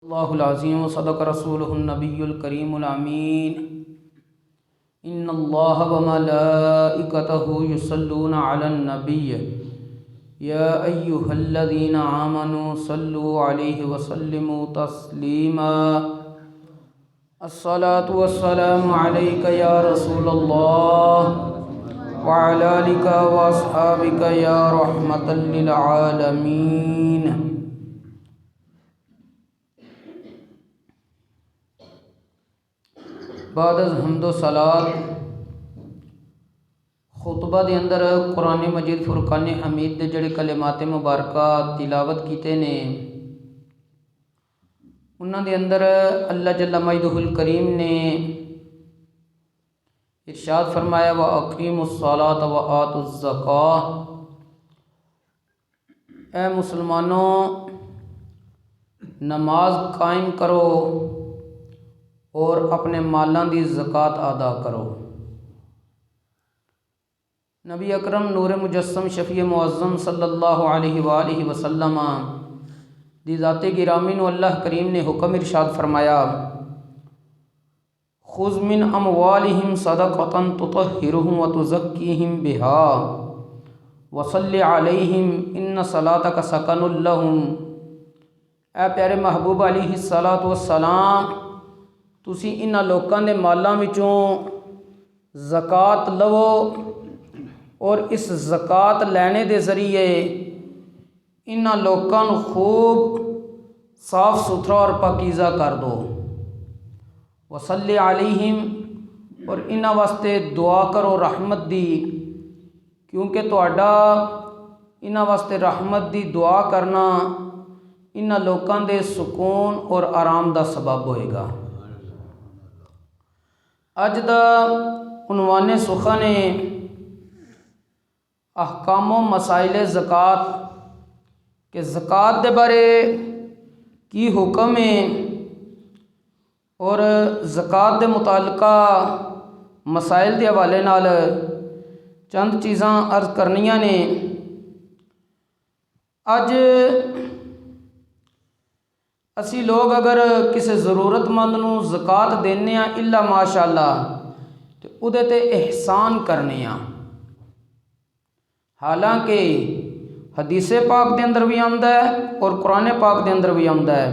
अल्लाहुल अज़ीम व सदक़ रसूलुहुन नबियुल करीमुल अमीन। इन्नल्लाह व मलाइकतहु युसल्लूना अलन नबिय्य या अय्युहल्लज़ीना आमनू सल्लु अलैहि व सल्लिमू तस्लीमा। अस्सलातु वस्सलामु अलैका या रसूलल्लाह व अला आलिका व अस्हाबिका या रहमतल लिल आलमीन। बाद हम्दो सलात खुतबा के अंदर कुरान मजीद फुरकान हमीद के जड़े कलिमात मुबारका तिलावत किए ने उन्होंने अंदर अल्लाह जल्ला मजदहुल करीम ने इरशाद फरमाया व अकीमुस्सलात व आतुज़्ज़कात। ए मुसलमानों, नमाज कायम करो और अपने मालां दी ज़कात अदा करो। नबी अकरम नूर मुजस्सम शफ़ी मुअज़्ज़म सल्लल्लाहु अलैहि वसल्लम दी ज़ाते गिरामी नू अल्लाह करीम ने हुक्म इरशाद फरमाया खुज़ मिन अमवालिहिम सदक़तन तुतहिरुहुम व तुज़क्कीहिम बिहा वसल्लि अलैहिम इन्न सलातक सकनुल लहुम। ए प्यारे महबूब अलैहिस्सलातु वस्सलाम, तुसी इन्हां लोकां दे मालां विचों ज़कात लवो और इस ज़कात लैने दे ज़रिए इन्हां लोकां नूं खूब साफ़ सुथरा और पाकीज़ा कर दो। वसल्ले अलैहिम, और इन्हां वास्ते दुआ करो रहमत दी, क्योंकि तुहाडा इन्हां वास्ते रहमत दी दुआ करना इन्हां लोकां दे सुकून और आराम दा सबब होएगा। अज दा उन्वाने सुखा ने अहकाम मसाइल ज़कात के ज़कात दे बारे की हुक्म है और ज़कात दे मुतालका मसाइल के हवाले नाल चंद चीज़ां अर्ज करनियां ने। अज असी लोग अगर किसी ज़रूरतमंद नूं ज़कात देने आ इल्ला माशाअल्लाह तो उहदे ते एहसान करने आ। हालांकि हदीसे पाक के अंदर भी आंदा है और कुरान पाक के अंदर भी आंदा है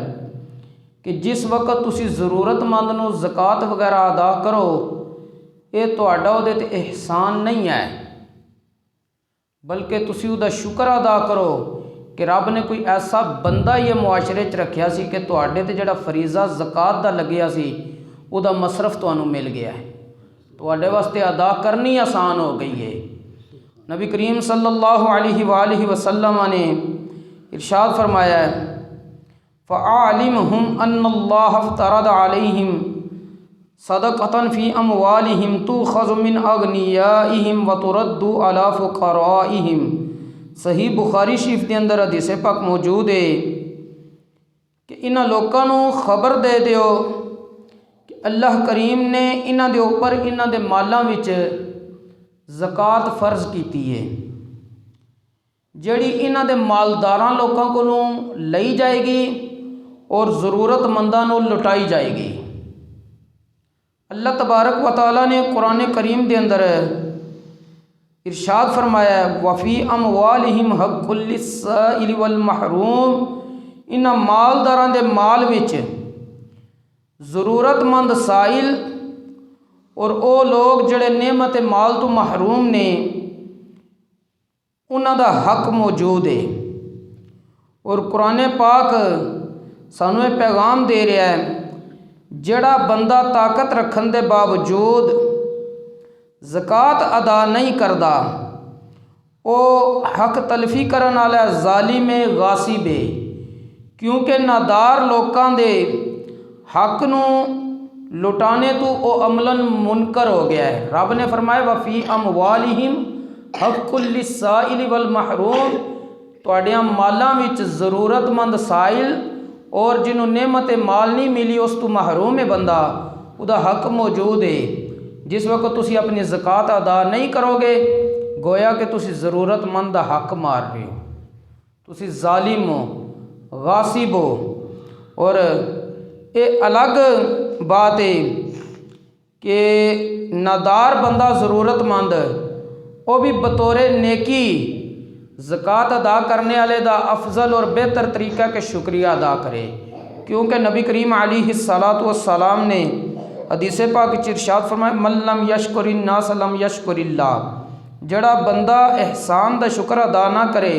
कि जिस वक्त तुसी ज़रूरतमंद नूं ज़कात वगैरह अदा करो ये तुहाडा उहदे ते एहसान नहीं है, बल्कि तुसी उहदा शुक्र अदा करो कि रब ने कोई ऐसा बंदा ही मुआशरे च रखिया सी कि तुहाडे ते जिहड़ा फरीज़ा ज़कात दा लग्या सी उहदा मसरफ तुहानूं मिल गया है, तुहाडे वास्ते अदा करनी आसान हो गई है। नबी करीम सल्लल्लाहु अलैहि वसल्लम ने इरशाद फरमाया है फ़अलिमहुम अन्नल्लाह अफ़्तरद अलैहिम सदक़तन फ़ी अमवालिहिम तुख़ज़ु मिन अग़नियाइहिम व तुरद्दु अला फ़ुक़राइहिम। सही बुखारी शरीफ के अंदर हदीस पाक मौजूद है कि इन्हां लोकां नूं खबर दे दिओ कि अल्लाह करीम ने इन्हां दे उपर इन्हां दे मालां विच ज़कात फ़र्ज की है, जिहड़ी इन्हां दे मालदारां लोकां कोलों लई जाएगी और ज़रूरतमंदां नूं लुटाई जाएगी। अल्लाह तबारक व तआला ने कुरान करीम के अंदर इरशाद फरमाया वफ़ी अमवालिहिम हक़्क़ुल लिस्साइल वल महरूम। इन्हां मालदारां दे माल विच ज़रूरतमंद साइल और वो लोग जिहड़े नेमत माल तो महरूम ने उन्हां दा हक मौजूद है। और कुरान पाक सानू ये पैगाम दे रहा है जिहड़ा बंदा ताकत रखन दे बावजूद ज़कात अदा नहीं करता वो हक तलफी करन वाला ज़ालिम गासिब है, क्योंकि नादार लोकां दे हक नूं लुटाने तो वो अमलन मुनकर हो गया है। रब ने फरमाया वफ़ी अमवालिहिम हक़्क़ुल लिस्साइल वल महरूम, तुहाडियां मालां विच ज़रूरतमंद साइल और जिन्हों नेमत माल नहीं मिली उस तो महरूम है बंदा, उदा हक मौजूद है। जिस वक्त तुसी अपनी ज़कात अदा नहीं करोगे गोया कि तुसी ज़रूरतमंद दा हक मार रहे हो, तुसी ज़ालिम हो, गासिब हो और ये अलग बात है कि नादार बंदा ज़रूरतमंद वो भी बतौर नेकी ज़कात अदा करने वाले दा अफजल और बेहतर तरीका के शुक्रिया अदा करे, क्योंकि नबी करीम अलैहिस्सलातु वस्सलाम ने हदीस पाक च इरशाद फरमाया मल्लम यशकुरिन्नास लम यशकुरिल्लाह, जड़ा बंदा एहसान दा शुक्र अदा ना करे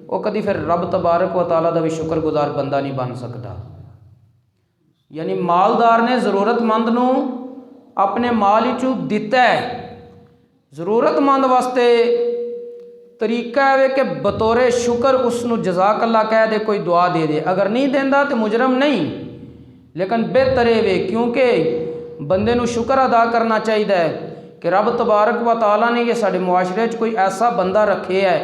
वो कभी फिर रब तबारक व तआला दा भी शुक्रगुजार बंदा नहीं बन सकता। यानी मालदार ने ज़रूरतमंद नूं अपने माल चू दिता है, ज़रूरतमंद वास्ते तरीका है कि बतौर शुक्र उसनूं जज़ाकल्ला कह दे, कोई दुआ दे दे, अगर नहीं देंदा तो मुजरम नहीं, लेकिन बेहतर है क्योंकि बंदे नूं शुक्र अदा करना चाहिए कि रब तबारक व तआला ने ये साडे मुआशरे च कोई ऐसा बंदा रखे है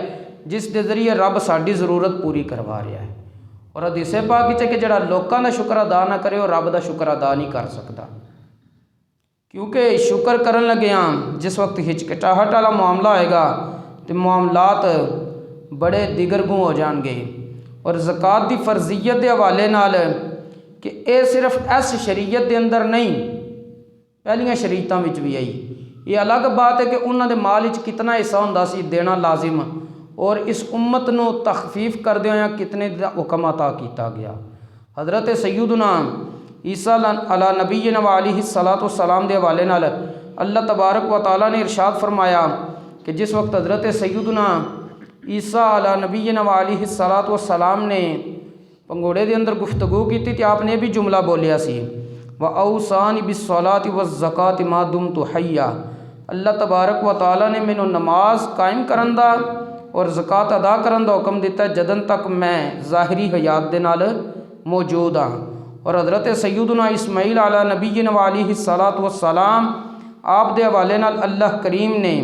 जिस दे जरिए रब साडी ज़रूरत पूरी करवा रहा है। और हदीस पाक च कि जिहड़ा लोकां दा शुक्र अदा ना करे वो रब दा शुक्र अदा नहीं कर सकता, क्योंकि शुक्र करन लग्या जिस वक्त हिचकिचाहट वाला मामला होएगा तो मामलात बड़े दिगरगू हो जाएंगे। और ज़कात की फर्जीयत के हवाले नाल कि यह सिर्फ इस शरीयत के अंदर नहीं पहलियां शरीयतां विच भी आई, ये अलग बात है कि उन्होंने माल च कितना हिस्सा हुंदा सी देना लाजिम, और इस उम्मत नूं तखफीफ करदे होया कितने दा हुक्म अता किया गया। हज़रत सैयदना ईसा अला नबीना व अलैहिस्सलातु वस्सलाम के हवाले नाल अल्लाह तबारक व तआला ने इरशाद फरमाया कि जिस वक्त हज़रत सैयदना ईसा अला नबीना व अलैहिस्सलातु वस्सलाम ने पंगोड़े के अंदर गुफ्तगू की थी तो आपने भी जुमला बोलिया सी व औसानी बिस्सलाति व ज़काति मा दुमतु हय्या, अल्लाह तबारक व तआला ने मैनू नमाज कायम करन दा और ज़कात अदा करन दा हुक्म दिता जदन तक मैं ज़ाहिरी हयात दे नाल मौजूद हाँ। और हज़रत सैयदना इस्माईल अला नबीना व अलैहिस्सलातु वस्सलाम आप दे हवाले नाल अल्लाह करीम ने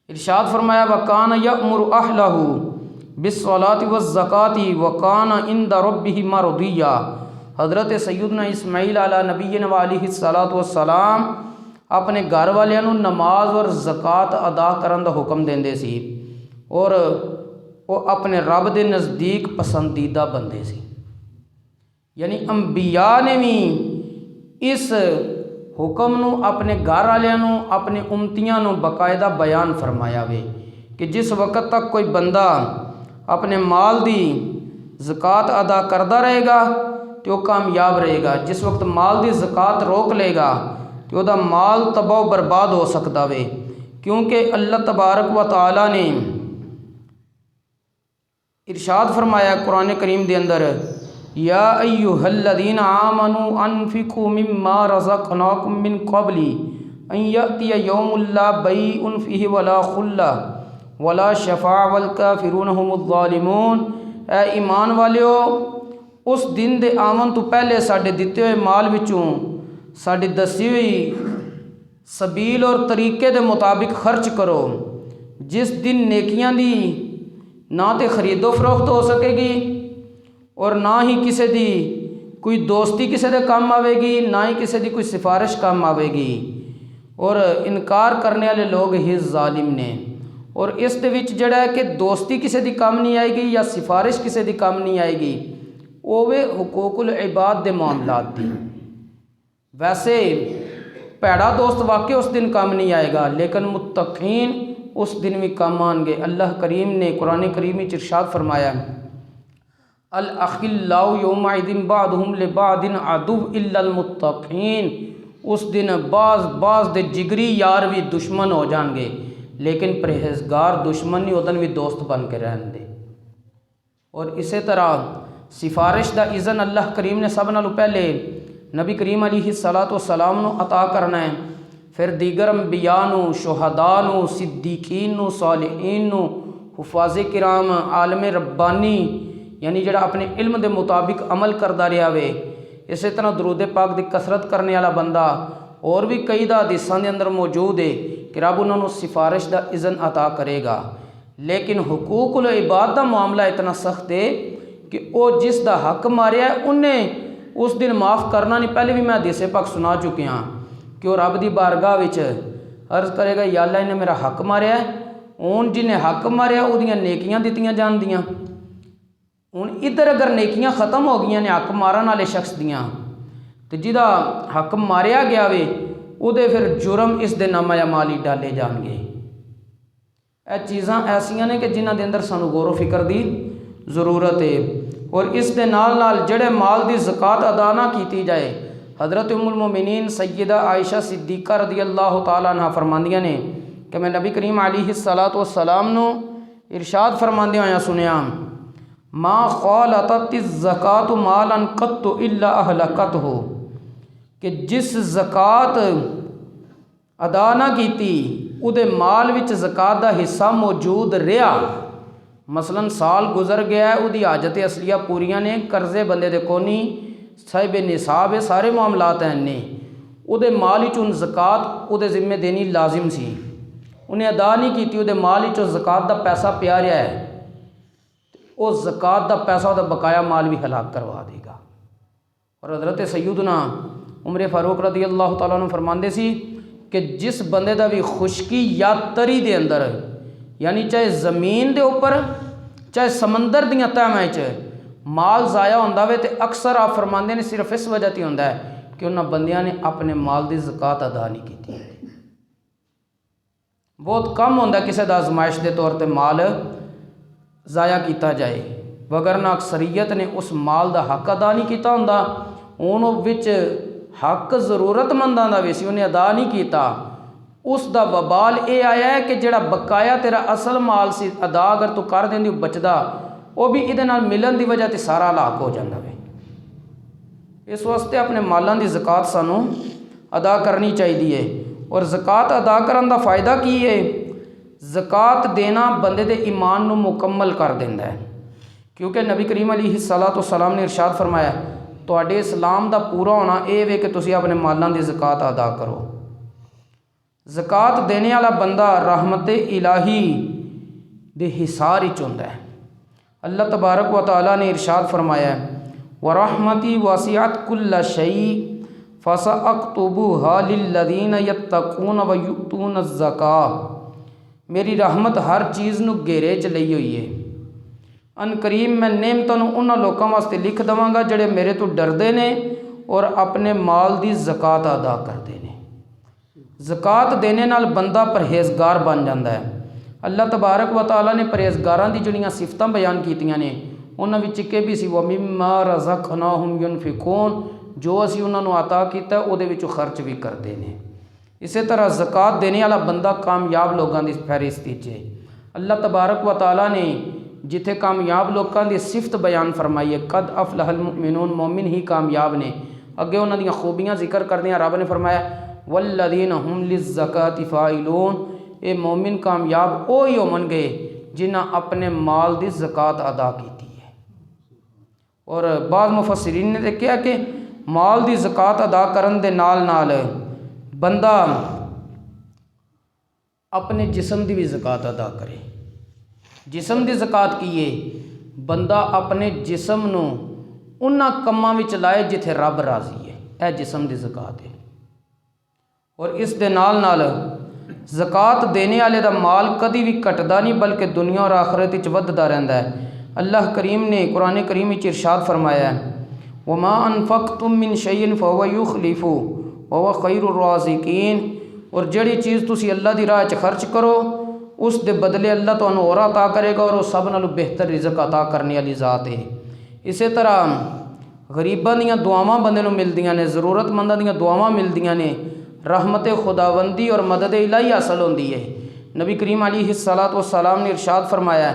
इरशाद फरमाया वकान यअमुरु अहलहू बिस्सलाति वज़्ज़काति वकान इंदा रब्बिही मरदिया। हज़रत सैयदना इस्माईल अला नबीना व अलैहिस्सलातु वस्सलाम अपने घर वालियां नमाज और ज़कात अदा करन दा हुक्म देंदे सी और वो अपने रब दे नज़दीक पसंदीदा बंदे सी। यानी अंबिया ने भी इस हुक्म नूं अपने घर वालियां नूं अपने उम्मतियां नूं बाकायदा बयान फरमाया वे कि जिस वक्त तक कोई बंदा अपने माल दी ज़कात अदा करता रहेगा तो वह कामयाब रहेगा, जिस वक्त माल दी ज़कात रोक लेगा तो वह माल तबाह बर्बाद हो सकता वे, क्योंकि अल्लाह तबारक व तआला ने इरशाद फरमाया कुरान करीम के अंदर या अय्युहल्लज़ीना आमनू अनफिकू मिम्मा रज़क़नाकुम मिन क़ब्ली अन यअतिया यौमुन ला बैउन फ़ीहि वला खुल्लह वला शफ़ाअ वल काफ़िरून हुमुज़्ज़ालिमून। ए ईमान वालियो, उस दिन दे आवन तो पहले साडे दिते हुए माल विचों साडी दसी हुई सबील और तरीके दे मुताबिक खर्च करो, जिस दिन नेकियां दी ना तो खरीदो फरोख्त हो सकेगी और ना ही किसी दी कोई दोस्ती किसी दे काम आवेगी, ना ही किसी दी कोई सिफारिश काम आवेगी। और इनकार करने वाले लोग ही जालिम ने। और इस दे विच जिहड़ा है कि दोस्ती किसी दी काम नहीं आएगी या सिफारिश किसी दी काम नहीं आएगी, वो वे हुकूकुल इबाद दे मामलात दी। वैसे भैड़ा दोस्त वाकई उस दिन काम नहीं आएगा, लेकिन मुत्तकीन उस दिन भी काम आएंगे। अल्लाह करीम ने कुरान करीम में इरशाद फरमाया अल अखिल्लाउ यौमइदिन बादुहुम लिबादिन अदुव इल्लल मुत्तकीन। उस दिन बाज दे जिगरी यार भी दुश्मन हो जाएंगे, लेकिन परहेजगार दुश्मन नहीं उदन भी दोस्त बन के रहन दे। और इसी तरह सिफारिश दा इज़न अल्लाह करीम ने सब नालों पहले नबी करीम अलैहिस्सलातु वस्सलाम नूं अता करना है, फिर दीगर अंबिया नूं, शुहदा नूं, सिद्दीकीन नूं, सालिहीन नूं, हुफ़ाज़े किराम, आलम रब्बानी यानी जिहड़ा अपने इल्म के मुताबिक अमल करता रहा वे। इस तरह दरूद पाक की कसरत करने वाला बंदा और भी कई हदीसां के अंदर मौजूद है कि रब उन्होंने सिफारिश का इज़न अता करेगा। लेकिन हुकूकुल इबाद का मामला इतना सख्त है कि वह जिस दा हक मारिया उन्हें उस दिन माफ़ करना नहीं। पहले भी मैं हदीस पाक सुना चुके हाँ कि वह रब की बारगाह विच अर्ज़ करेगा या अल्लाह इन्हें मेरा हक मारिया, हूँ जिन्हें हक मारिया उहदियां नेकियां दित्तियां जांदियां, हुण इधर अगर नेकियां ख़त्म हो गई ने हक मारन वाले शख्स दियां, तो जिहदा हक मारिया गया वे उहदे फिर जुर्म इस दे नामा अमाल ही डाले जाएंगे। यह चीज़ां ऐसियां ने कि जिन्हां दे अंदर सानू गौर फिक्र की ज़रूरत है। और इस दे नाल नाल जिहड़े माल की ज़कात अदा ना की जाए, हज़रत उम्मुल मोमिनीन सैयदा आयशा सिद्दीक़ा रज़ी अल्लाह तआला अन्हा फरमांदियां ने कि मैं नबी करीम अलैहिस्सलातु वस्सलाम नू इरशाद फरमांदे होया सुनिया, मा ख़ालततिज़ ज़कातु मालन क़त्तु इल्ला अहलकतहु, कि जिस ज़कात अदा ना कीती उहदे माल विच ज़कात दा हिस्सा मौजूद रहा। मसलन साल गुजर गया है, उहदी हाजत असलिया पूरियां ने, कर्जे बंदे दे कोनी, साहिब निसाब है, सारे मामलात हैं ने, उहदे माल विचों ज़कात उहदे ज़िम्मे देनी लाजिम सी, उन्हें अदा नहीं की, उहदे माल विचों ज़कात दा पैसा पिया रहा है, वो ज़कात दा पैसा उहदा बकाया माल भी हलाक करवा देगा। और हज़रत सैयदना उमर फारूक रज़ी अल्लाह तआला अन्हु फरमांदे सी कि जिस बंदे दा भी खुशकी या तरी दे अंदर, यानी चाहे ज़मीन दे उपर चाहे समंदर दियां तहमां च माल ज़ाया होंदा वे, तो अक्सर आप फरमांदे ने सिर्फ इस वजह ते होंदा है कि उन्हां बंदियां ने अपने माल की ज़कात अदा नहीं की। बहुत कम होंदा किसी दा आजमाइश के तौर पर माल ज़ाया किया जाए, वगरना अक्सरीयत ने उस माल का हक अदा नहीं किया होंदा। हुण विच हक ज़रूरतमंदां दा वी सी, उन्हें अदा नहीं किया, उसका वबाल ये आया है कि जिहड़ा बकाया तेरा असल माल सी अदा अगर तू कर देंदी बचदा, वो भी इहदे नाल मिलन की वजह से सारा हलाक हो जाता है। इस वास्ते अपने मालों की ज़कात सानू अदा करनी चाहिए। और ज़कात अदा करन दा फ़ायदा की है? ज़कात देना बंदे दे ईमान नू मुकम्मल कर देंदा है, क्योंकि नबी करीम अलैहिस्सलातु वस्सलाम ने इरशाद फरमाया, तुहाडे इस्लाम दा पूरा होना ये वे कि तुसीं अपने मालों की ज़कात अदा करो। ज़कात देने वाला बंदा रहमत इलाही दे हिसार विच हुंदा है। अल्लाह तबारक व तआला ने इरशाद फरमाया, व रहमती वसिअत कुल्ल शै फसअक्तुबुहा लिल्लज़ीना यत्तकून व युतून ज़का, मेरी रहमत हर चीज़ नू घेरे च लई हुई है। अन करीब मैं नेमतां नू उन्हां लोकां वास्ते लिख देवांगा जिहड़े मेरे तो डरदे ने और अपने माल की ज़कात अदा करते हैं। ज़कात देने नाल बंदा परहेज़गार बन जाता है। अल्लाह तबारक व तआला ने परहेज़गारां दी जिहड़ियां सिफतां बयान कीतियां ने, उन्हां विच इक भी सी, व मिम्मा रज़क़नाहुम युनफ़िकून, जो असीं उन्हां नू अता कीता उहदे विचों खर्च भी करते हैं। इस तरह ज़कात देने वाला बंदा कामयाब लोगों की फहरिस्त विच है। अल्लाह तबारक व तआला ने जिथे कामयाब लोगों की सिफत बयान फरमाई है, कद अफ़लहल मुमिनून, मोमिन ही कामयाब ने, अगे उन्हां दीयां खूबियां जिक्र करदियां रब ने फरमाया, वल्लज़ीना हुम लिज़्ज़काति फ़ाइलून, ये मोमिन कामयाब वो ही होवणगे जिन्हां अपने माल की ज़कात अदा की है। और बाज़ मुफस्सिरीन ने कहा कि माल की ज़कात अदा करन दे नाल नाल बंदा अपने जिस्म की भी ज़कात अदा करे। जिस्म की ज़कात की है, बंदा अपने जिस्म नू उन्हां कम्मां विच लाए जिथे रब राज़ी है, यह जिस्म की ज़कात है। और इस दे नाल नाल ज़कात देने वाले दा माल कभी भी घटदा नहीं, बल्कि दुनिया और आखिरत विच वधदा रहिंदा है। अल्लाह करीम ने कुरान करीम विच इरशाद फरमाया है, वमा अनफ़क़्तुम मिन शैइन फ़हुव युख़्लिफ़ु वहुव ख़ैरुर राज़िक़ीन, और जिहड़ी चीज़ तुसीं अल्लाह दी राह च खर्च करो उस दे बदले अल्लाह तुहानूं होर अता करेगा, और वो सब नालों बेहतर रिज़्क़ अता करने वाली ज़ात है। इस तरह गरीबां दीयां दुआवां बंदे नूं मिलदियां ने, ज़रूरतमंदां दीयां दुआवां मिलदियां ने, रहमत खुदावंदी और मदद इलाही हासिल होंदी है। नबी करीम अलैहिस्सलातु वस्सलाम ने इरशाद फरमाया,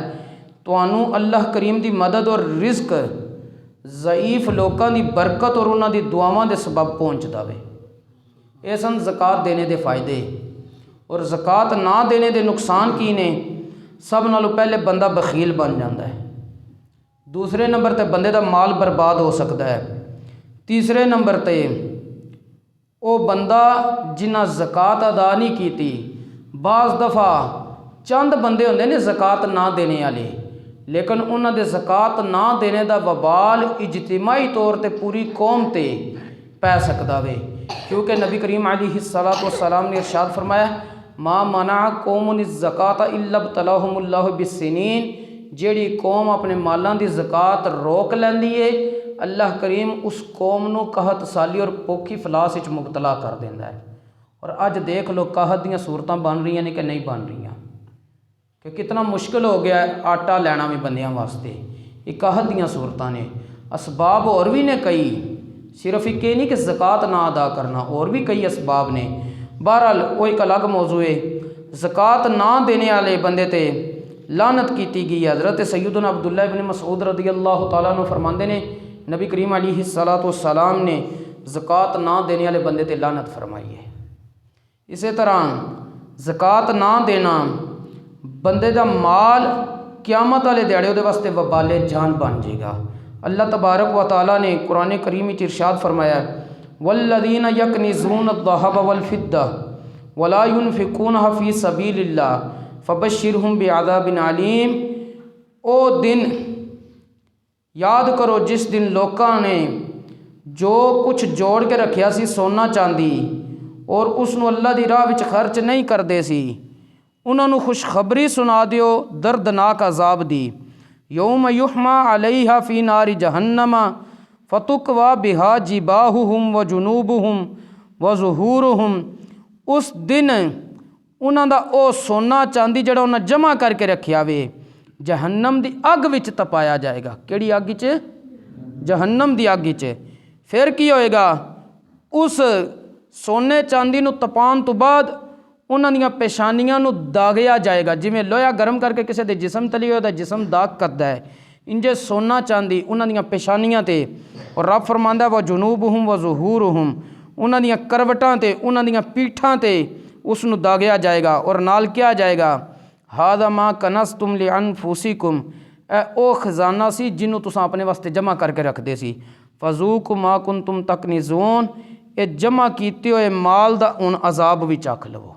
तुहानूं अल्लाह करीम की मदद और रिज़्क ज़ईफ़ लोगों की बरकत और उन्हां दी दुआवां दे सबब पहुँचदा वे। ये सन ज़कात देने के फ़ायदे। और ज़कात ना देने के नुकसान की ने? सब नालों पहले बंदा बखील बन जाता है, दूसरे नंबर ते बंदे का माल बर्बाद हो सकता है, तीसरे नंबर ते वो बंदा जिन्हां ज़कात अदा नहीं की। बाज़ दफ़ा चंद बंदे होंदे ने ज़कात ना देने वाले, लेकिन उन्हां दे ज़कात ना देने का वबाल इजतिमाही तौर पर पूरी कौम ते पै सकदा वे, क्योंकि नबी करीम अलैहिस्सलातु वस्सलाम ने इरशाद फरमाया, मा मना कौमुन ज़कात इल्ला इब्तलाहुमुल्लाहु बिस्सिनीन, ਜਿਹੜੀ ਕੌਮ ਆਪਣੇ ਮਾਲਾਂ ਦੀ ਜ਼ਕਾਤ ਰੋਕ ਲੈਂਦੀ ਏ ਅੱਲਾਹ ਕਰੀਮ ਉਸ ਕੌਮ ਨੂੰ ਕਾਹਤ ਸਾਲੀ ਔਰ ਭੁੱਖ ਇਫਲਾਸ ਵਿੱਚ ਮੁਬਤਲਾ ਕਰ ਦਿੰਦਾ ਹੈ। ਔਰ ਅੱਜ ਦੇਖ ਲਓ ਕਾਹਤ ਦੀਆਂ ਸੂਰਤਾਂ ਬਣ ਰਹੀਆਂ ਨੇ ਕਿ ਨਹੀਂ ਬਣ ਰਹੀਆਂ, ਕਿ ਕਿਤਨਾ ਮੁਸ਼ਕਿਲ ਹੋ ਗਿਆ ਆਟਾ ਲੈਣਾ ਵੀ ਬੰਦਿਆਂ ਵਾਸਤੇ। ਇਹ ਕਾਹਤ ਦੀਆਂ ਸੂਰਤਾਂ ਨੇ। ਅਸਬਾਬ ਹੋਰ ਵੀ ਨੇ ਕਈ, ਸਿਰਫ ਇੱਕ ਇਹ ਨਹੀਂ ਕਿ ਜ਼ਕਾਤ ਨਾ ਅਦਾ ਕਰਨਾ, ਹੋਰ भी कई असबाब ने। बहरहाल वो एक अलग मौजू है। ज़कात ना देने वाले बंदे ते लानत की गई है। हज़रत सैयदना अब्दुल्ला इब्न मसूद रज़ी अल्लाह तआला अन्हु फरमाते ने नबी करीम अलैहिस्सलाम ने ज़कात ना देने वाले बंदे ते लानत फरमाई है। इसी तरह ज़कात ना देना बंदे का माल क़यामत वाले दिहाड़े उहदे वास्ते वबाले जान बन जाएगा। अल्लाह तबारक व तआला ने कुरान करीम में इरशाद फरमाया वल्लज़ीना यकनिज़ून अज़्ज़हब वल-फ़िद्दा वला युनफ़िक़ूनहा फ़ी सबीलिल्लाह फ़बश्शिरहुम बिअज़ाबिन अलीम। ओ दिन याद करो जिस दिन लोगों ने जो कुछ जोड़ के रखिया सी सोना चांदी और उसनू अल्लाह दी राह विच खर्च नहीं करते सी, उन्होंने खुशखबरी सुना दियो दर्दनाक अजाब दी। यौम युहमा अलैहा फ़ी नारी जहन्नमा फ़तुक्वा बिहा जिबाहुहुम व जुनूबुहुम व ज़ुहूरुहुम। उस दिन उन्हों का वो सोना चांदी जड़ा उन्हें जमा करके रखिया वे जहन्नम की अग विच तपाया जाएगा। किहड़ी अग च? जहन्नम की अग च। फिर की होएगा? उस सोने चांदी नूं तपाउण तो बाद उन्हां दीआं पेशानियां नूं दागिया जाएगा। जिवें लोहा गर्म करके किसी के जिसम तली होता जिसम दाग करता है, इंजे सोना चांदी उन्हां दीआं पेशानियां ते। और रब फरमांदा व जुनूबुहुम व ज़ुहूरुहुम, उन्हां दीआं करवटां ते उन्हां दीआं पीठां ते उसनूं दागिया जाएगा। और नाल क्या जाएगा? हाज़ा मा कनज़तुम लिअनफुसिकुम, ए ओ खजाना सी जिन्हों तुसां अपने वास्ते जमा करके रखते सी। फ़ज़ूक़ू मा कुंतुम तकनिज़ून, ये जमा कीते हुए माल दा हुण अजाब भी चख लवो।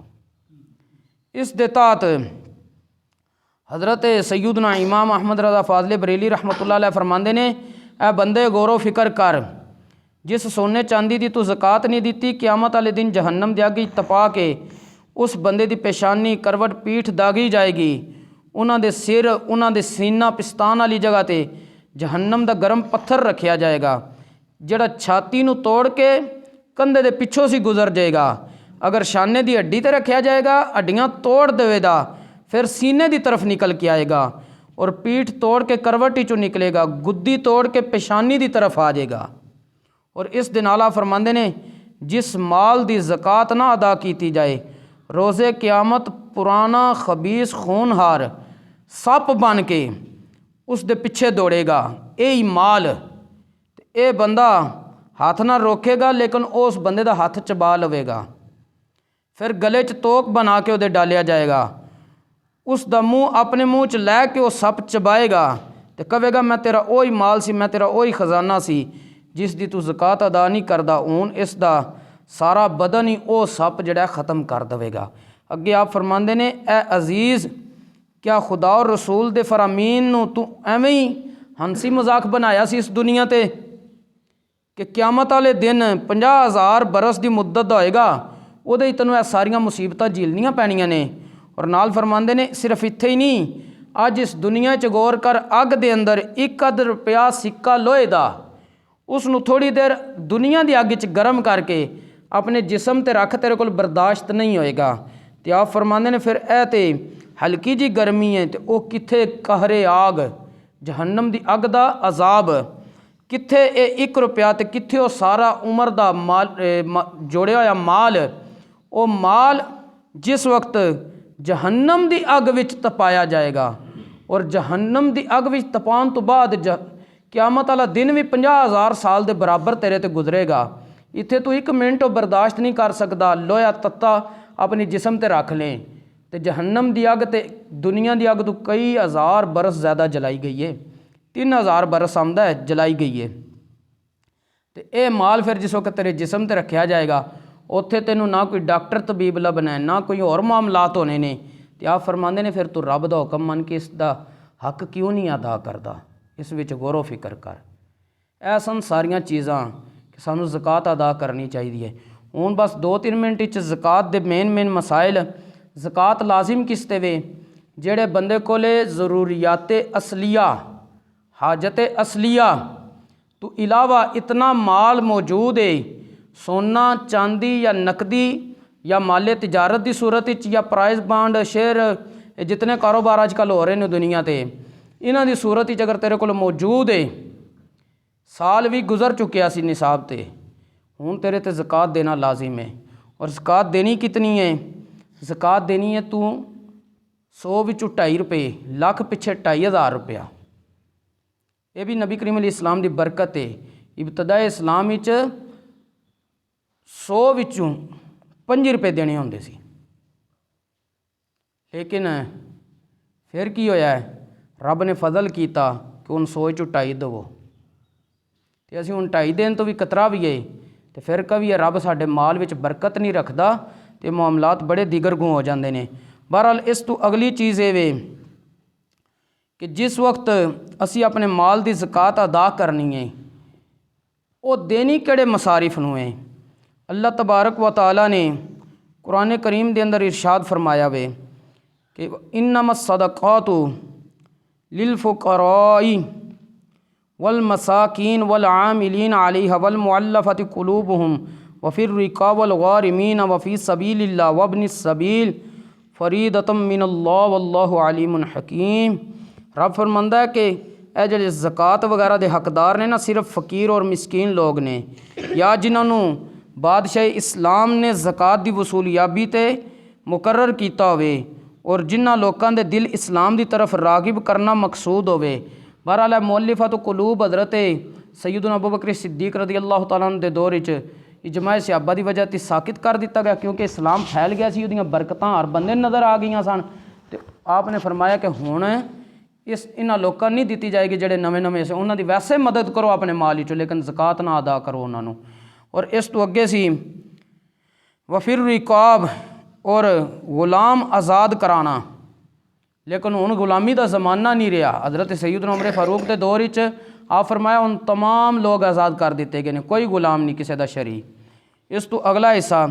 इस दे तहत हज़रत सैयदना इमाम अहमद रज़ा फ़ाज़िल बरेली रहमतुल्लाह अलैह फरमांदे ने ए बंदे गौरो फिक्र कर, जिस सोने चांदी की तू ज़कात नहीं दी क़यामत वाले दिन जहन्नम दी अग तपा के उस बंदे की पेशानी करवट पीठ दागी जाएगी। उन्होंने दे सिर उन्होंने दे सीना पिस्तान वाली जगह ते जहन्नम का गर्म पत्थर रखा जाएगा जिहड़ा छाती नूं तोड़ के कंधे दे पिछों से गुजर जाएगा। अगर शाने की हड्डी ते रखा जाएगा, हड्डियाँ तोड़ देगा, फिर सीने की तरफ निकल के आएगा और पीठ तोड़ के करवट चों निकलेगा, गुद्दी तोड़ के पेशानी की तरफ आ जाएगा। और इस दिन आला फरमांदे ने जिस माल की ज़कात ना अदा की जाए रोज़े क़यामत पुराना खबीस खूनहार सप बन के उस दे पिछे दौड़ेगा। यही माल ये बंदा हाथ ना रोकेगा लेकिन उस बंदे का हाथ चबा लवेगा। फिर गले च तोक बना के उहदे डालिया जाएगा, उसका मुँह अपने मुँह च लै के वह सप चबाएगा तो कहेगा मैं तेरा वही माल सी, मैं तेरा वही खजाना सी जिसकी तू ज़कात अदा नहीं करता, हूँ इसका सारा बदन ही वह सप जिहड़ा ख़त्म कर देगा। अगे आप फरमाते ने ए अजीज़, क्या खुदा और रसूल दे फरामीन नूं तू एवें ही हंसी मजाक बनाया सी इस दुनिया ते कि क़यामत वाले दिन 50,000 बरस की मुद्दत दा होएगा, उहदे ही तैनूं सारियां मुसीबतां झेलनियां पैणियां ने। और नाल फरमाते ने सिर्फ इत्थे ही नहीं, अज इस दुनिया च गौर कर, अग दे अंदर 1 रुपया सिक्का लोहे दा उसनूं थोड़ी देर दुनिया की अग च गर्म करके अपने जिसम ते रख, तेरे कोल बर्दाश्त नहीं होएगा। तो आप फरमाते ने फिर ए ते हल्की जी गर्मी है तो वह कित्थे कहरे आग जहन्नम की अग दा अजाब, कित्थे ये 1 रुपया तो कित्थे वो सारा उम्र का माल जोड़िया होया माल। वो माल जिस वक्त जहन्नम की अग विच तपाया जाएगा और जहन्नम की अग विच तपाउण तो बाद क़यामत वाला दिन भी 50,000 साल के बराबर तेरे ते गुजरेगा। इत्थे तू 1 मिनट बर्दाश्त नहीं कर सकता, लोया तत्ता अपनी जिसम ते रख लें तो जहन्नम की अग तो दुनिया की अग तो कई हज़ार बरस ज़्यादा जलाई गई है, 3000 बरस आमदा है जलाई गई है। तो यह माल फिर जिस वक्त तेरे जिसम ते रखा जाएगा उत्थे तेनों ना कोई डॉक्टर तबीब लभना है, ना कोई होर मामलात होने ने। तो आप फरमाते ने फिर तू रब दा हुक्म मन के इसका हक क्यों नहीं अदा करता, इस विच गौरो फिक्र कर। ऐ सन सारियां चीज़ां कि सानू ज़कात अदा करनी चाहिए। हुण बस 2-3 मिनट ज़कात दे मेन मसाइल। ज़कात लाजिम किस ते वे? जेड़े बंदे कोले ज़रूरियात असलिया हाजत असलिया तो इलावा इतना माल मौजूद है, सोना चांदी या नकदी या माले तिजारत की सूरत या प्राइज बांड शेयर जितने कारोबार अजकल हो रहे हैं दुनिया ते, इन्हां दी सूरत अगर तेरे को मौजूद है, साल भी गुजर चुकिया सी निसाब ते, हुण तेरे ते ज़कात देना लाजिम है। और ज़कात देनी कितनी है? ज़कात देनी है तू 100 विचों 2.5 रुपये, लख पिछे 2.5 रुपया। ये भी नबी करीम अलैहिस्सलाम दी बरकत है। इब्तदाए इस्लाम विच 100 विचों 5 रुपये देने होंदे सी, लेकिन फिर की होया है, रब ने फजल किया कि हुण 100 चों 2.5 देवो, तो असीं हुण 2.5 देण तो भी कतरा भी है, तो फिर कभी है रब साडे माल विच बरकत नहीं रखदा, तो मामलात बड़े दिगरगू हो जाते हैं। बहरहाल इस तो अगली चीज़ ये वे कि जिस वक्त असी अपने माल की ज़कात अदा करनी है, वो देनी किहड़े मसारिफ नूं है। अल्लाह तबारक व तआला ने कुरान करीम के अंदर इरशाद फरमाया वे कि इन्नमस सदक़ातु लिल फ़ुक़राई वल मसाकीन वल आमिलीन अलैहा वल मुअल्लफ़ति क़ुलूबुहुम व फिर रिक़ाब वल गारिमीन व फ़ी सबीलिल्लाह व इब्निस सबील फ़रीदतम मिनल्लाह वल्लाहु अलीमुन हकीम। रब फरमांदा है कि ਇਹ ਜਿਹੜੇ ज़कात वगैरह के हकदार ने ना, सिर्फ फ़कीर और मिसकीन लोग ने, या जिन्होंने बादशाह इस्लाम ने ज़कात की वसूलियाबी ते मुकर्रर किया होवे और जिन्होंने लोगों के दिल इस्लाम की तरफ रागिब करना मकसूद होवे। बहरहाल मुअल्लिफ़त कुलूब हज़रत सैयदना अबू बकर सिद्दीक़ रज़ी अल्लाह तआला अन्हु दे दौर च इजमाए सहाबा की वजह से साकित कर दिता गया, क्योंकि इस्लाम फैल गया सी, उहदियां बरकतां हर बंदे नज़र आ गई सन। तो आपने फरमाया कि हुण इस इन्हां लोगों नहीं दी जाएगी जिहड़े नवे नवे से, उन्हां दी वैसे मदद करो अपने माल विचों, लेकिन ज़कात ना अदा करो उन्होंने। और इस तो अगे सी वफिर रिकाब और गुलाम आज़ाद कराना, लेकिन हुण गुलामी का ज़माना नहीं रहा। हज़रत सैयदना उमर फारूक के दौर आप फरमाया उन तमाम लोग आज़ाद कर दिते गए, कोई गुलाम नहीं किसी का शरी। इस तो अगला हिस्सा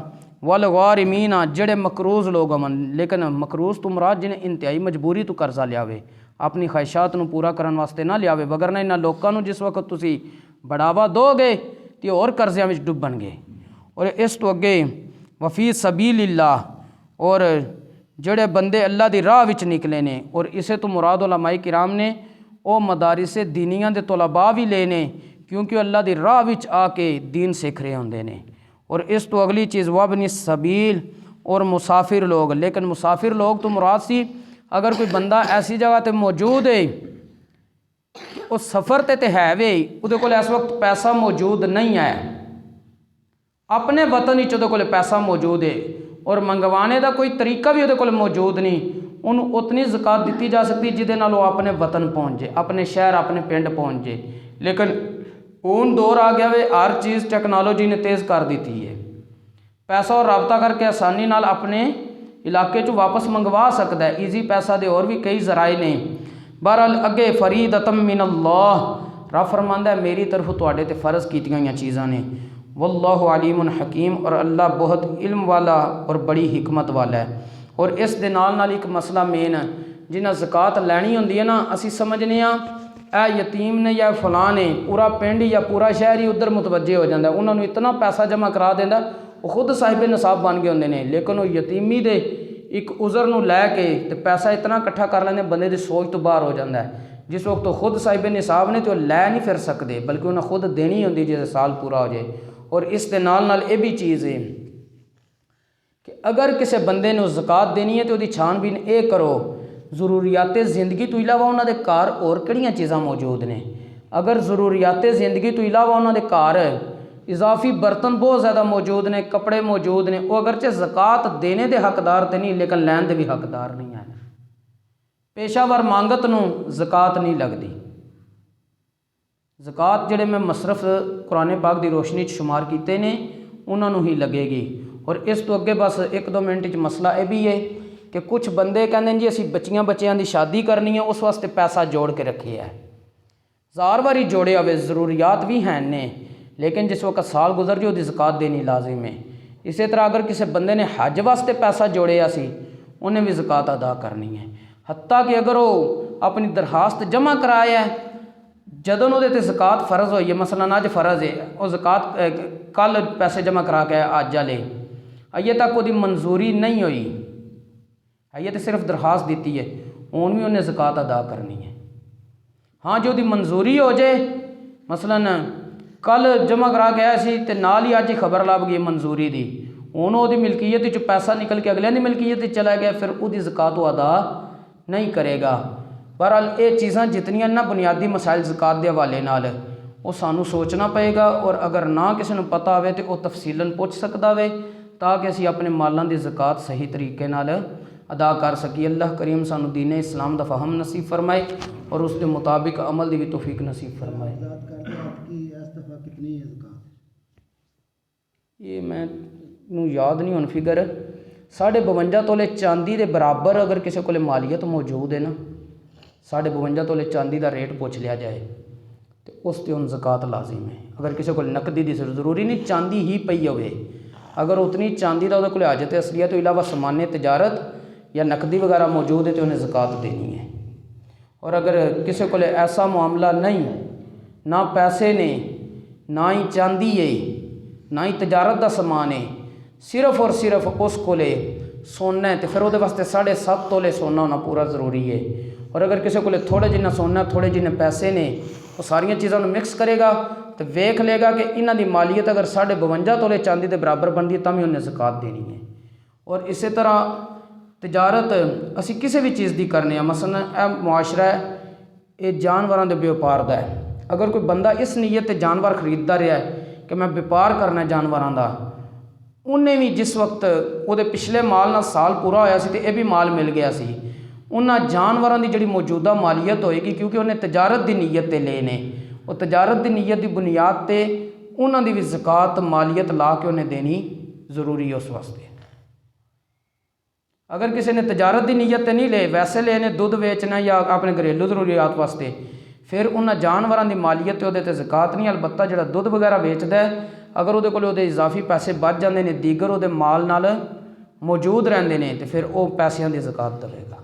वल गारिमीना, जेड़े मकरूज़ लोग अमन, लेकिन मकरूज़ तो मुराद जिन्हें इंतहाई मजबूरी तो कर्जा लियावे, अपनी ख्वाहिशात नूं पूरा करने वास्ते ना लियावे, वगरना इन्हां लोगों नूं जिस वक्त तुसी बढ़ावा दोगे तो और कर्ज़ियां विच डुब्बणगे। और इस तो अगे वफ़ी सबीलिल्लाह, और जेड़े बंदे अल्लाह की राह विच निकले ने, और इसे तो मुराद उलमाए किराम ने वो मदारिस दीनियां दे तलबा भी लेने, क्योंकि अल्लाह की राह विच आके दीन सीख रहे होंदे ने। और इस तो अगली चीज़ वबनी सबील, और मुसाफिर लोग, लेकिन मुसाफिर लोग तो मुराद सी अगर कोई बंदा ऐसी जगह ते मौजूद है वो सफ़र ते है वे, उहदे कोल इस वक्त पैसा मौजूद नहीं है, अपने वतन विच उहदे कोल पैसा मौजूद है और मंगवाने का कोई तरीका भी उहदे कोल मौजूद नहीं, उन्होंने उतनी ज़कात दी जा सकती जिहदे नाल वो अपने वतन पहुँच जाए, अपने शहर अपने पिंड पहुँच जाए। लेकिन हुण दौर आ गया वे, हर चीज़ टेक्नोलॉजी ने तेज़ कर दी है, पैसा और रबता करके आसानी नाल अपने इलाके चों वापस मंगवा सकता है, ईजी पैसा दे और भी कई जराए ने। बहरहाल अगे फरीदतम मिनल्लाह, रब फरमांदा है मेरी तरफ तुहाडे ते फ़र्ज़ कीतियां हुई चीज़ां ने, वल्लाहु अलीमुन हकीम, और अल्लाह बहुत इल्म वाला और बड़ी हिकमत वाला है। और इस दे नाल एक मसला मेन जिन्हें ज़कात लैनी होंदी है ना, असी समझने आ यतीम ने या फलां ने, पूरा पिंड या पूरा शहर ही उधर मुतवजे हो जाता है, उन्होंने इतना पैसा जमा करा देंदा, वो खुद साहिब निसाब बन गए होंदे ने, लेकिन वो यतीमी दे एक उज़र नूं लैके ते पैसा इतना इकट्ठा कर लेंदे बंदे दी सोच तो बाहर हो जाता है। जिस वक्त तो खुद साहिब निसाब ने तो लै नहीं फिर सकते, बल्कि उन्हें खुद देनी होंदी जिस साल पूरा हो जाए। और इस दे नाल ये भी चीज़ है कि अगर किसी बंदे ने ज़कात देनी है तो उसकी छानबीन ये करो ज़रूरियात ज़िंदगी तो इलावा उन्होंने घर और किहड़ियां चीज़ां मौजूद ने। अगर ज़रूरियात ज़िंदगी तो इलावा उन्होंने घर इजाफी बर्तन बहुत ज़्यादा मौजूद ने, कपड़े मौजूद ने, वो अगरचे ज़कात देने के हकदार तो नहीं लेकिन लैन के भी हकदार नहीं है। पेशावर मांगत नूं ज़कात नहीं लगती। ज़कात जिहड़े मैं मसरफ कुरान पाक की रोशनी शुमार किए ने उन्होंने ही लगेगी। और इस तो अगे बस 1-2 मिनट मसला यह भी है कि कुछ बंदे कहते जी असी बच्चियां की शादी करनी है, उस वास्ते पैसा जोड़ के रखे है, ज़ार बारी जोड़े हुए ज़रूरियात भी हैं ने, लेकिन जिस वक्त साल गुजर जाए उसकी ज़कात देनी लाजिम है। इसी तरह अगर किसी बंदे ने हज वास्ते पैसा जोड़िया सी, उन्हें भी ज़कात अदा करनी है। ਹੱਤਾ ਕਿ ਅਗਰ ਉਹ ਆਪਣੀ ਦਰਖਾਸਤ ਜਮ੍ਹਾਂ ਕਰਾਇਆ ਜਦੋਂ ਉਹਦੇ ਤੇ ਜ਼ਕਾਤ ਫਰਜ਼ ਹੋਈ ਹੈ, ਮਸਲਨ ਅੱਜ ਫਰਜ਼ ਹੈ, ਉਹ ਜ਼ਕਾਤ ਕੱਲ ਪੈਸੇ ਜਮ੍ਹਾਂ ਕਰਾ ਕੇ ਅੱਜ ਵਾਲੇ ਅਜੇ ਤੱਕ ਉਹਦੀ ਮਨਜ਼ੂਰੀ ਨਹੀਂ ਹੋਈ, ਅਜੇ ਤਾਂ ਸਿਰਫ ਦਰਖਾਸਤ ਦਿੱਤੀ ਹੈ, ਹੁਣ ਵੀ ਉਹਨੇ ਜ਼ਕਾਤ ਅਦਾ ਕਰਨੀ ਹੈ। ਹਾਂ ਜੇ ਉਹਦੀ ਮਨਜ਼ੂਰੀ ਹੋ ਜਾਏ, ਮਸਲਨ ਕੱਲ ਜਮ੍ਹਾਂ ਕਰਾ ਕੇ ਆਇਆ ਸੀ ਤੇ ਨਾਲ ਹੀ ਅੱਜ ਹੀ ਖਬਰ ਲੱਭ ਗਈ ਮਨਜ਼ੂਰੀ ਦੀ, ਹੁਣ ਉਹਦੀ ਮਿਲਕੀਅਤ 'ਚ ਪੈਸਾ ਨਿਕਲ ਕੇ ਅਗਲਿਆਂ ਦੀ ਮਿਲਕੀਅਤ 'ਚ ਚਲਾ ਗਿਆ, ਫਿਰ ਉਹਦੀ ਜ਼ਕਾਤ ਉਹ ਅਦਾ ਨਹੀਂ ਕਰੇਗਾ। ਬਹਰਹਾਲ ਇਹ ਚੀਜ਼ਾਂ ਜਿਤਨੀਆਂ ਨਾ ਬੁਨਿਆਦੀ ਮਸਾਇਲ ਜ਼ਕਾਤ ਦੇ ਹਵਾਲੇ ਨਾਲ ਉਹ ਸਾਨੂੰ ਸੋਚਣਾ ਪਏਗਾ, ਔਰ ਅਗਰ ਨਾ ਕਿਸੇ ਨੂੰ ਪਤਾ ਹੋਵੇ ਤਾਂ ਉਹ ਤਫਸੀਲਨ ਪੁੱਛ ਸਕਦਾ ਵੇ ਤਾਂ ਕਿ ਅਸੀਂ ਆਪਣੇ ਮਾਲਾਂ ਦੀ ਜ਼ਕਾਤ ਸਹੀ ਤਰੀਕੇ ਨਾਲ ਅਦਾ ਕਰ ਸਕੀਏ। ਅੱਲਾਹ ਕਰੀਮ ਸਾਨੂੰ ਦੀਨ ਇਸਲਾਮ ਦਾ ਫਹਮ ਨਸੀਬ ਫਰਮਾਏ और उसके मुताबिक अमल की भी तौफीक नसीब फरमाए। ये मैं याद नहीं हुन फिगर 52.5 तोले चांदी के बराबर अगर किसी को मालीयत मौजूद है ना, 52.5 तोले चांदी का रेट पूछ लिया जाए तो उस पर हुन ज़कात लाजिम है। अगर किसी को नकदी की ज़रूरी नहीं चांदी ही पई होवे, अगर उतनी चांदी का वो हाजत असलियत तो इलावा समान तजारत या नकदी वगैरह मौजूद है तो उन्हें ज़कात देनी है। और अगर किसी को ऐसा मामला नहीं, ना पैसे ने, ना ही चांदी है, ना ही तजारत का समान है, सिर्फ और सिर्फ उस को सोना है, तो फिर वो वास्ते 7.5 तोले सोना होना पूरा ज़रूरी है। और अगर किसी को थोड़े जिन्ना सोना, थोड़े जिन्ने पैसे ने, वो सारिया चीज़ों मिक्स करेगा तो वेख लेगा कि इन्हों की मालीयत अगर 52.5 तोले चांदी के बराबर बनती है तो भी उन्हें ज़कात देनी है। और इस तरह तजारत असी किसी भी चीज़ की करने, मसलन यह मुआशरा है, ये जानवरों के व्यापार का है। अगर कोई बंदा इस नीयत से जानवर खरीदता रहा है कि मैं व्यापार करना जानवरों का, उन्हें भी जिस वक्त वो पिछले माल ना साल पूरा होया सी ते यह भी माल मिल गया सी, उन्होंने जानवरों की जी मौजूदा मालीयत होएगी क्योंकि उन्हें तजारत की नीयत से लेने, वो तजारत की नीयत की बुनियाद पर उन्होंने भी ज़कात मालीयत ला के उन्हें देनी ज़रूरी है उस वास्ते। अगर किसी ने तजारत की नीयत नहीं ले, वैसे लेने दुध बेचना या अपने घरेलू जरूरियात वास्ते, फिर उन्होंने जानवरों की मालीयत वो ज़कात नहीं। अलबत्ता जो दुध वगैरह बेचता है अगर वो इजाफी पैसे बच जाते हैं, दीगर वो माल नाल मौजूद रहते हैं तो फिर वो पैसों की ज़कात देगा।